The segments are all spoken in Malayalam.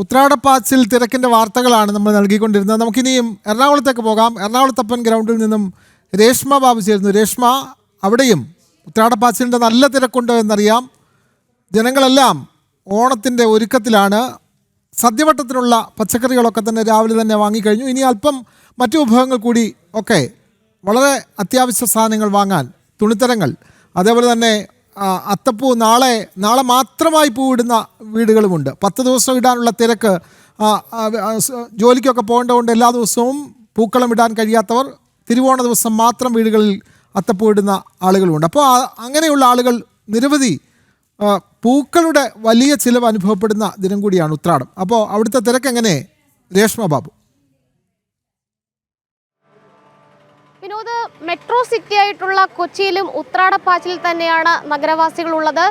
ഉത്രാടപ്പാച്ചിൽ തിരക്കിന്റെ വാർത്തകളാണ് നമ്മൾ നൽകിക്കൊണ്ടിരുന്നത്. നമുക്കിനിയും എറണാകുളത്തേക്ക് പോകാം. എറണാകുളത്തപ്പൻ ഗ്രൗണ്ടിൽ നിന്നും രേഷ്മ ബാബു ചേരുന്നു. രേഷ്മ, അവിടെയും ഉത്രാടപ്പാച്ചിലിൻ്റെ നല്ല തിരക്കുണ്ട് എന്നറിയാം. ജനങ്ങളെല്ലാം ഓണത്തിൻ്റെ ഒരുക്കത്തിലാണ്. സദ്യവട്ടത്തിനുള്ള പച്ചക്കറികളൊക്കെ തന്നെ രാവിലെ തന്നെ വാങ്ങിക്കഴിഞ്ഞു. ഇനി അല്പം മറ്റു വിഭവങ്ങൾ കൂടി ഒക്കെ വളരെ അത്യാവശ്യ സാധനങ്ങൾ വാങ്ങാൻ, തുണിത്തരങ്ങൾ, അതേപോലെ തന്നെ അത്തപ്പൂ നാളെ മാത്രമായി പൂവിടുന്ന വീടുകളുമുണ്ട്. 10 ദിവസം ഇടാനുള്ള തിരക്ക്. ജോലിക്കൊക്കെ പോകേണ്ടതുകൊണ്ട് എല്ലാ ദിവസവും പൂക്കളം ഇടാൻ കഴിയാത്തവർ തിരുവോണ ദിവസം മാത്രം വീടുകളിൽ അത്തപ്പൂ ഇടുന്ന ആളുകളുമുണ്ട്. അപ്പോൾ അങ്ങനെയുള്ള ആളുകൾ നിരവധി പൂക്കളുടെ വലിയ ചിലവ് അനുഭവപ്പെടുന്ന ദിനം കൂടിയാണ് ഉത്രാടം. അപ്പോൾ അവിടുത്തെ തിരക്ക് എങ്ങനെ, രേഷ്മ ബാബു? വിനോദ്, മെട്രോ സിറ്റി ആയിട്ടുള്ള കൊച്ചിയിലും ഉത്രാടപ്പാച്ചിൽ തന്നെയാണ് നഗരവാസികളുള്ളത്.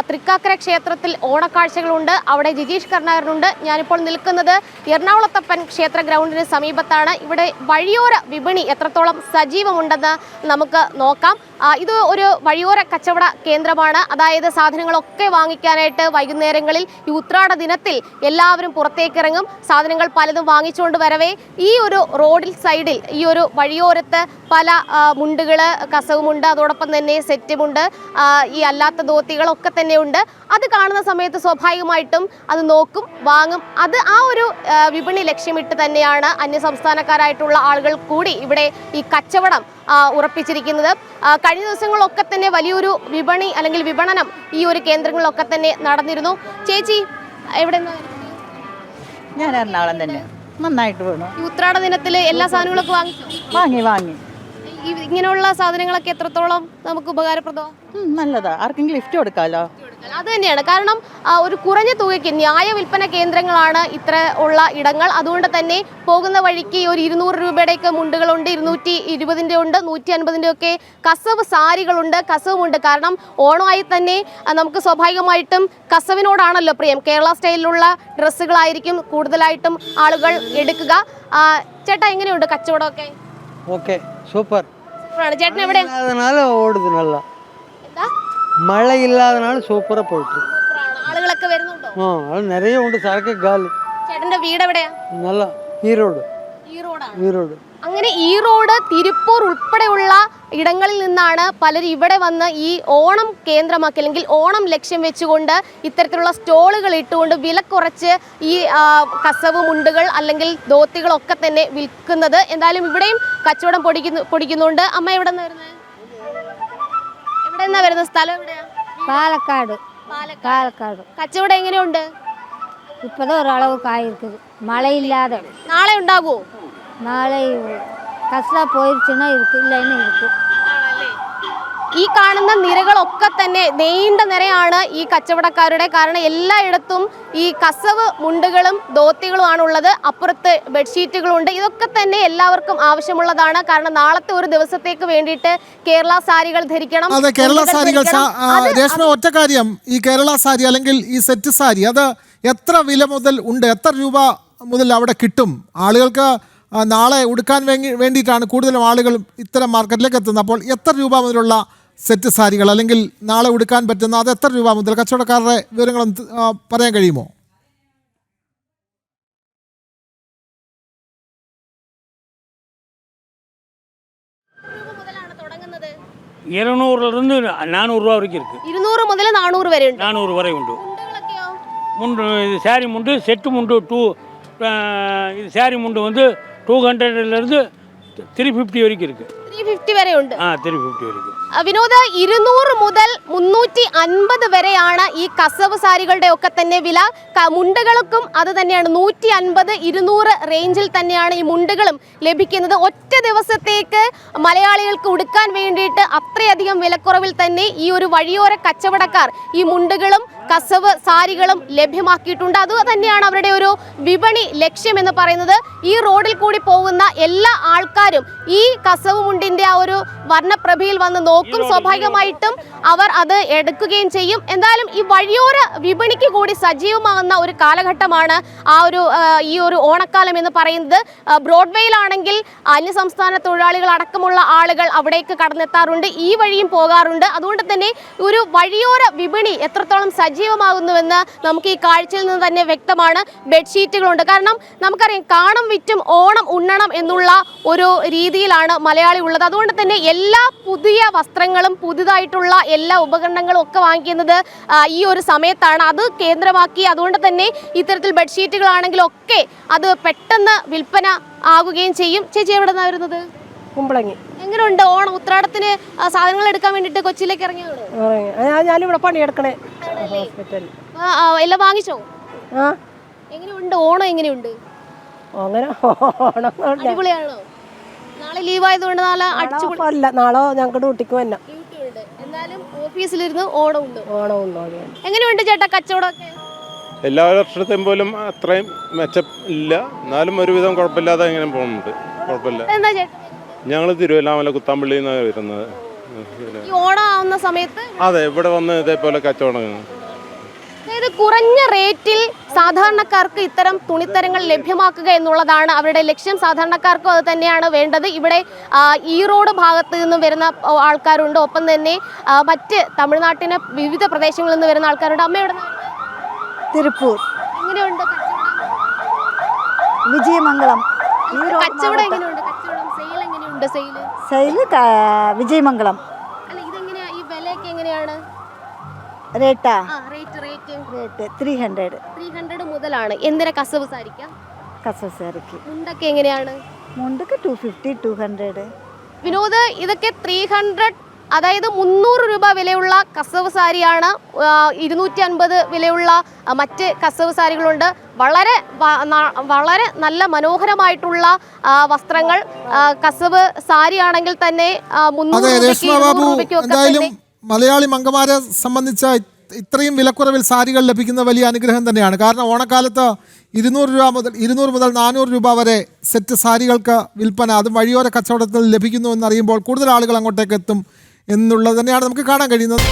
തൃക്കാക്കര ക്ഷേത്രത്തിൽ ഓണക്കാഴ്ചകളുണ്ട്. അവിടെ ജിജീഷ് കരുണാകരനുണ്ട്. ഞാനിപ്പോൾ നിൽക്കുന്നത് എറണാകുളത്തപ്പൻ ക്ഷേത്ര ഗ്രൗണ്ടിന് സമീപത്താണ്. ഇവിടെ വഴിയോര വിപണി എത്രത്തോളം സജീവമുണ്ടെന്ന് നമുക്ക് നോക്കാം. ഇത് ഒരു വഴിയോര കച്ചവട കേന്ദ്രമാണ്. അതായത് സാധനങ്ങളൊക്കെ വാങ്ങിക്കാനായിട്ട് വൈകുന്നേരങ്ങളിൽ ഈ ഉത്രാട ദിനത്തിൽ എല്ലാവരും പുറത്തേക്കിറങ്ങും. സാധനങ്ങൾ പലതും വാങ്ങിച്ചുകൊണ്ട് വരവേ ഈ ഒരു റോഡിൽ സൈഡിൽ, ഈ ഒരു വഴിയോരത്ത് പല മുണ്ടുകൾ, കസവുമുണ്ട്, അതോടൊപ്പം തന്നെ സെറ്റുമുണ്ട്, ഈ അല്ലാത്ത ധോത്തികളൊക്കെ തന്നെ ഉണ്ട്. അത് കാണുന്ന സമയത്ത് സ്വാഭാവികമായിട്ടും അത് നോക്കും, വാങ്ങും. അത് ആ ഒരു വിപണി ലക്ഷ്യമിട്ട് തന്നെയാണ് അന്യസംസ്ഥാനക്കാരായിട്ടുള്ള ആളുകൾ കൂടി ഇവിടെ ഈ കച്ചവടം ഉറപ്പിച്ചിരിക്കുന്നത്. കഴിഞ്ഞ ദിവസങ്ങളിലൊക്കെ തന്നെ വലിയൊരു വിപണി അല്ലെങ്കിൽ വിപണനം ഈ ഒരു കേന്ദ്രങ്ങളിലൊക്കെ തന്നെ നടന്നിരുന്നു. ചേച്ചി, എവിടെ നിന്ന്? ഞാൻ എറണാകുളം തന്നെ. നന്നായിട്ട് വേണം. ഈ ഉത്രാട ദിനത്തിൽ എല്ലാ സാധനങ്ങളൊക്കെ വാങ്ങി ഇങ്ങനെയുള്ള സാധനങ്ങളൊക്കെ എത്രത്തോളം നമുക്ക് ഉപകാരപ്രദമാണ്? നല്ലതാ. ആർക്കെങ്കിലും ലിഫ്റ്റ് കൊടുക്കാമല്ലോ. അത് തന്നെയാണ്. കാരണം ഒരു കുറഞ്ഞ തുകയ്ക്ക് ന്യായ വിൽപ്പന കേന്ദ്രങ്ങളാണ് ഇത്ര ഉള്ള ഇടങ്ങൾ. അതുകൊണ്ട് തന്നെ പോകുന്ന വഴിക്ക് ഒരു 200 രൂപയുടെയൊക്കെ മുണ്ടുകളുണ്ട്, 220 ഉണ്ട്, 150 ഒക്കെ കസവ് സാരികളുണ്ട്, കസവുമുണ്ട്. കാരണം ഓണമായി തന്നെ നമുക്ക് സ്വാഭാവികമായിട്ടും കസവിനോടാണല്ലോ പ്രിയം. കേരള സ്റ്റൈലിലുള്ള ഡ്രസ്സുകളായിരിക്കും കൂടുതലായിട്ടും ആളുകൾ എടുക്കുക. ചേട്ടാ, എങ്ങനെയുണ്ട് കച്ചവടമൊക്കെ? Okay, super. ചേട്ടൻ എവിടെ? ഓടുது நல்லா. മഴ ഇല്ലാதனால സൂപ്പറാ പോയിട്ട്. ആളുകളൊക്കെ വരുന്നുണ്ടോ? ആള് നിറയെ ഉണ്ട്. സരക്ക് ഗാലി. ചേട്ടന്റെ വീട് എവിടെയാ? നല്ല ഈറോഡ്. അങ്ങനെ ഈറോഡ്, തിരുപ്പൂർ ഉൾപ്പെടെയുള്ള ഇടങ്ങളിൽ നിന്നാണ് പലരും ഇവിടെ വന്ന് ഈ ഓണം കേന്ദ്രമാക്കി അല്ലെങ്കിൽ ഓണം ലക്ഷ്യം വെച്ചുകൊണ്ട് ഇത്തരത്തിലുള്ള സ്റ്റോളുകൾ ഇട്ടുകൊണ്ട് വില കുറച്ച് ഈ കസവ് മുണ്ടുകൾ അല്ലെങ്കിൽ ധോത്തികളൊക്കെ തന്നെ വിൽക്കുന്നത്. എന്തായാലും ഇവിടെയും കച്ചവടം പൊടിക്കുന്നുണ്ട്. അമ്മ എവിടെ നിന്ന് വരുന്നത്? എവിടെ നിന്നാ വരുന്നത്? സ്ഥലം എവിടെയാ? പാലക്കാട്. കച്ചവടം എങ്ങനെയുണ്ട്? இப்போதான் ஓரளவுக்கு ஆயிருக்குது, மழை இல்லாத. നാളെ ഉണ്ടാകുമോ? நாளை கஷ்டா போயிருச்சுன்னா இருக்கு, இல்லைன்னு இருக்கு. ഈ കാണുന്ന നിരകളൊക്കെ തന്നെ നീണ്ട നിരയാണ് ഈ കച്ചവടക്കാരുടെ. കാരണം എല്ലായിടത്തും ഈ കസവ് മുണ്ടുകളും ധോത്തികളുമാണ് ഉള്ളത്. അപ്പുറത്ത് ബെഡ്ഷീറ്റുകളുണ്ട്. ഇതൊക്കെ തന്നെ എല്ലാവർക്കും ആവശ്യമുള്ളതാണ്. കാരണം നാളത്തെ ഒരു ദിവസത്തേക്ക് വേണ്ടിയിട്ട് കേരള സാരികൾ ധരിക്കണം. അതെ, കേരള സാരികൾ. രേഷ്മ, ഒറ്റ കാര്യം, ഈ കേരള സാരി അല്ലെങ്കിൽ ഈ സെറ്റ് സാരി, അത് എത്ര വില മുതൽ ഉണ്ട്? എത്ര രൂപ മുതൽ അവിടെ കിട്ടും? ആളുകൾക്ക് നാളെ ഉടുക്കാൻ വേണ്ടിയിട്ടാണ് കൂടുതലും ആളുകൾ ഇത്തരം മാർക്കറ്റിലേക്ക് എത്തുന്നത്. അപ്പോൾ എത്ര രൂപ മുതലുള്ള സെറ്റ് സാരികൾ അല്ലെങ്കിൽ നാളെ ഉടുക്കാൻ പറ്റുന്ന അത് എത്ര രൂപ മുതൽ? കച്ചവടക്കാരുടെ വിവരങ്ങളും പറയാൻ കഴിയുമോ? $200 400 ரூபா வரைக்கும் இருக்கு. 200 മുതൽ 400 വരെ ഉണ്ട്. 400 வரை உண்டு. முண்டு இது சாரி முண்டு, செட்டு முண்டு இது சாரி முண்டு வந்து 200லேருந்து 350 വரைக்கும் இருக்கு. 350 വരെ ഉണ്ട്. 350 വரைக்கும். വിനോദ, 200 മുതൽ 350 വരെയാണ് ഈ കസവ് സാരികളുടെ ഒക്കെ തന്നെ വില. മുണ്ടുകൾക്കും അത് തന്നെയാണ്. 150, 200 റേഞ്ചിൽ തന്നെയാണ് ഈ മുണ്ടുകളും ലഭിക്കുന്നത്. ഒറ്റ ദിവസത്തേക്ക് മലയാളികൾക്ക് ഉടുക്കാൻ വേണ്ടിയിട്ട് അത്രയധികം വിലക്കുറവിൽ തന്നെ ഈ ഒരു വഴിയോര കച്ചവടക്കാർ ഈ മുണ്ടുകളും കസവ് സാരികളും ലഭ്യമാക്കിയിട്ടുണ്ട്. അതുതന്നെയാണ് അവരുടെ ഒരു വിപണി ലക്ഷ്യം എന്ന് പറയുന്നത്. ഈ റോഡിൽ കൂടി പോകുന്ന എല്ലാ ആൾക്കാരും ഈ കസവ് മുണ്ടിൻ്റെ ആ ഒരു വർണ്ണപ്രഭയിൽ വന്ന് നോക്കും, സ്വാഭാവികമായിട്ടും അവർ അത് എടുക്കുകയും ചെയ്യും. എന്തായാലും ഈ വഴിയോര വിപണിക്ക് കൂടി സജീവമാകുന്ന ഒരു കാലഘട്ടമാണ് ഈ ഒരു ഓണക്കാലം എന്ന് പറയുന്നത്. ബ്രോഡ്വേയിലാണെങ്കിൽ അന്യസംസ്ഥാന തൊഴിലാളികൾ അടക്കമുള്ള ആളുകൾ അവിടേക്ക് കടന്നെത്താറുണ്ട്, ഈ വഴിയും പോകാറുണ്ട്. അതുകൊണ്ട് തന്നെ ഒരു വഴിയോര വിപണി എത്രത്തോളം സജീവമാകുന്നുവെന്ന് നമുക്ക് ഈ കാഴ്ചയിൽ നിന്ന് തന്നെ വ്യക്തമാണ്. ബെഡ്ഷീറ്റുകളുണ്ട്, കാരണം നമുക്കറിയാം കാണം വിറ്റും ഓണം ഉണ്ണണം എന്നുള്ള ഒരു രീതിയിലാണ് മലയാളി ഉള്ളത്. അതുകൊണ്ട് തന്നെ എല്ലാ പുതിയ വസ്ത്രങ്ങളും പുതുതായിട്ടുള്ള എല്ലാ ഉപകരണങ്ങളും ഒക്കെ വാങ്ങിക്കുന്നത് ഈ ഒരു സമയത്താണ്. അത് കേന്ദ്രമാക്കി അതുകൊണ്ട് തന്നെ ഇത്തരത്തിൽ ബെഡ്ഷീറ്റുകളാണെങ്കിലും ഒക്കെ അത് പെട്ടെന്ന് വിൽപ്പന ആകുകയും ചെയ്യും. ചേച്ചി എവിടെ നിന്നാണ് വരുന്നത്? കുമ്പളങ്ങി. എങ്ങനെയുണ്ട് ഓണം ഉത്രാടത്തിന് സാധനങ്ങൾ എടുക്കാൻ വേണ്ടിട്ട് കൊച്ചിയിലേക്ക് ഇറങ്ങിയത്? ഞാനിവിടെ പണിയെടുക്കണേ ഹോസ്പിറ്റലിൽ. എല്ലാം വാങ്ങിച്ചോ? ആ, എങ്ങനെയുണ്ട് ഓണം? എങ്ങനെയുണ്ട്? അങ്ങനെ ഓണം അടിപൊളിയാണോ? നാളെ ലീവ് ആയതുകൊണ്ട് നാളെ അടിച്ചുപൊളി അല്ല, നാളെ ഞങ്ങൾക്ക് ഡ്യൂട്ടിക്ക് വന്ന ഡ്യൂട്ടിയുണ്ട്. എന്നാലും ഓഫീസിലിരുന്ന് ഓണം ഉണ്ട്. ഓണം ഉണ്ടോ? എങ്ങനെയുണ്ട് ചേട്ടാ കച്ചവടമൊക്കെ? എല്ലാ വർഷത്തെയും പോലും അത്രയും മെച്ചം ഇല്ല, എന്നാലും ഒരുവിധം കുഴപ്പമില്ലാതെ ഇങ്ങനെ പോകുന്നുണ്ട്. കുഴപ്പമില്ല. എന്താ ചേട്ടാ? ഞങ്ങൾ തിരുവല്ലാമല കുത്താമ്പള്ളിയിൽ നിന്നാണ് വരുന്നത്. ഈ ഓണം ആവുന്ന സമയത്ത് അതെ, ഇവിടെ വന്ന് ഇതേപോലെ കച്ചവടം. അതായത് കുറഞ്ഞ റേറ്റിൽ സാധാരണക്കാർക്ക് ഇത്തരം തുണിത്തരങ്ങൾ ലഭ്യമാക്കുക എന്നുള്ളതാണ് അവരുടെ ലക്ഷ്യം. സാധാരണക്കാർക്കും അത് തന്നെയാണ് വേണ്ടത്. ഇവിടെ ഈറോഡ് ഭാഗത്ത് നിന്നും വരുന്ന ആൾക്കാരുണ്ട്, ഒപ്പം തന്നെ മറ്റ് തമിഴ്നാട്ടിലെ വിവിധ പ്രദേശങ്ങളിൽ നിന്ന് വരുന്ന ആൾക്കാരുണ്ട്. അമ്മ എവിടെ നിന്ന്? തിരുപ്പൂർ, എങ്ങനെയുണ്ട് വിജയമംഗളം. കച്ചവടം? എങ്ങനെയുണ്ട് കച്ചവടം? സെയിൽ എങ്ങനെയുണ്ട്? സൈല് വിജയമംഗളം. അല്ല, ഇതെങ്ങനെയാ ഈ വിലയൊക്കെ എങ്ങനെയാണ്? റേറ്റാ? റേറ്റ് 300 മുതലാണ്. എന്തിനാ കസവ് സാരിക്ക? കസവ് സാരിക്ക്. മുണ്ടൊക്കെ എങ്ങനെയാണ്? മുണ്ടൊക്കെ 250, 200. വിനോദ്, ഇതൊക്കെ 300, അതായത് 300 രൂപ വിലയുള്ള കസവ് സാരിയാണ്. 250 വിലയുള്ള മറ്റ് കസവ് സാരികളുണ്ട്. വളരെ നല്ല മനോഹരമായിട്ടുള്ള വസ്ത്രങ്ങൾ. കസവ് സാരി ആണെങ്കിൽ തന്നെ 300 രൂപയ്ക്ക് എന്തായാലും മലയാളി മംഗമാരെ സംബന്ധിച്ച ഇത്രയും വിലക്കുറവിൽ സാരികൾ ലഭിക്കുന്ന വലിയ അനുഗ്രഹം തന്നെയാണ്. കാരണം ഓണക്കാലത്ത് 200 മുതൽ 400 രൂപ വരെ സെറ്റ് സാരികൾക്ക് വിൽപ്പന, അതും വഴിയോര കച്ചവടത്തിൽ ലഭിക്കുന്നു എന്നറിയുമ്പോൾ കൂടുതൽ ആളുകൾ അങ്ങോട്ടേക്ക് എത്തും എന്നുള്ളത് തന്നെയാണ് നമുക്ക് കാണാൻ കഴിയുന്നത്.